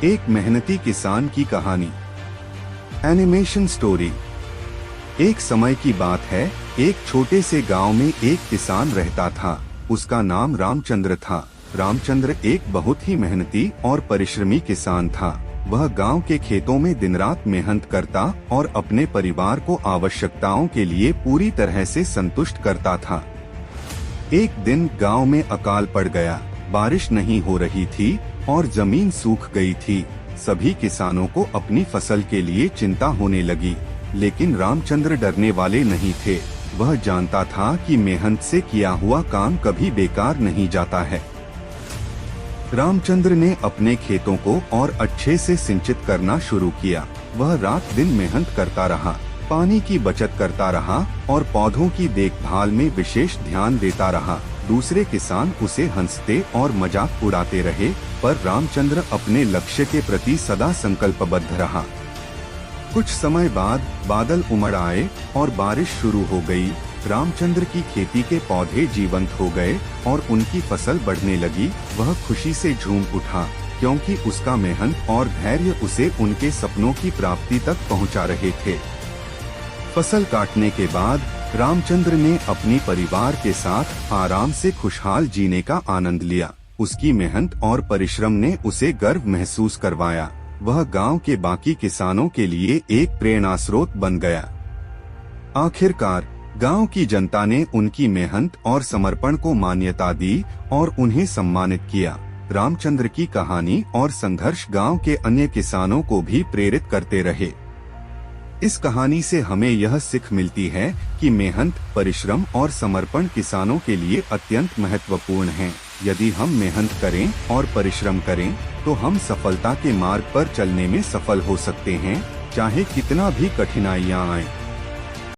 एक मेहनती किसान की कहानी। Animation story. एक समय की बात है, एक छोटे से गांव में एक किसान रहता था। उसका नाम रामचंद्र था। रामचंद्र एक बहुत ही मेहनती और परिश्रमी किसान था। वह गांव के खेतों में दिन रात मेहनत करता और अपने परिवार को आवश्यकताओं के लिए पूरी तरह से संतुष्ट करता था। एक दिन गांव में अकाल पड़ गया। बारिश नहीं हो रही थी और जमीन सूख गई थी। सभी किसानों को अपनी फसल के लिए चिंता होने लगी, लेकिन रामचंद्र डरने वाले नहीं थे। वह जानता था कि मेहनत से किया हुआ काम कभी बेकार नहीं जाता है। रामचंद्र ने अपने खेतों को और अच्छे से सिंचित करना शुरू किया। वह रात दिन मेहनत करता रहा, पानी की बचत करता रहा और पौधों की देखभाल में विशेष ध्यान देता रहा। दूसरे किसान उसे हंसते और मजाक उड़ाते रहे, पर रामचंद्र अपने लक्ष्य के प्रति सदा संकल्पबद्ध रहा। कुछ समय बाद बादल उमड़ आए और बारिश शुरू हो गई। रामचंद्र की खेती के पौधे जीवंत हो गए और उनकी फसल बढ़ने लगी। वह खुशी से झूम उठा, क्योंकि उसका मेहनत और धैर्य उसे उनके सपनों की प्राप्ति तक पहुंचा रहे थे। फसल काटने के बाद रामचंद्र ने अपनी परिवार के साथ आराम से खुशहाल जीने का आनंद लिया। उसकी मेहनत और परिश्रम ने उसे गर्व महसूस करवाया। वह गांव के बाकी किसानों के लिए एक प्रेरणा स्रोत बन गया। आखिरकार गांव की जनता ने उनकी मेहनत और समर्पण को मान्यता दी और उन्हें सम्मानित किया। रामचंद्र की कहानी और संघर्ष गांव के अन्य किसानों को भी प्रेरित करते रहे। इस कहानी से हमें यह सीख मिलती है कि मेहनत, परिश्रम और समर्पण किसानों के लिए अत्यंत महत्वपूर्ण हैं। यदि हम मेहनत करें और परिश्रम करें, तो हम सफलता के मार्ग पर चलने में सफल हो सकते हैं, चाहे कितना भी कठिनाइयां आएं।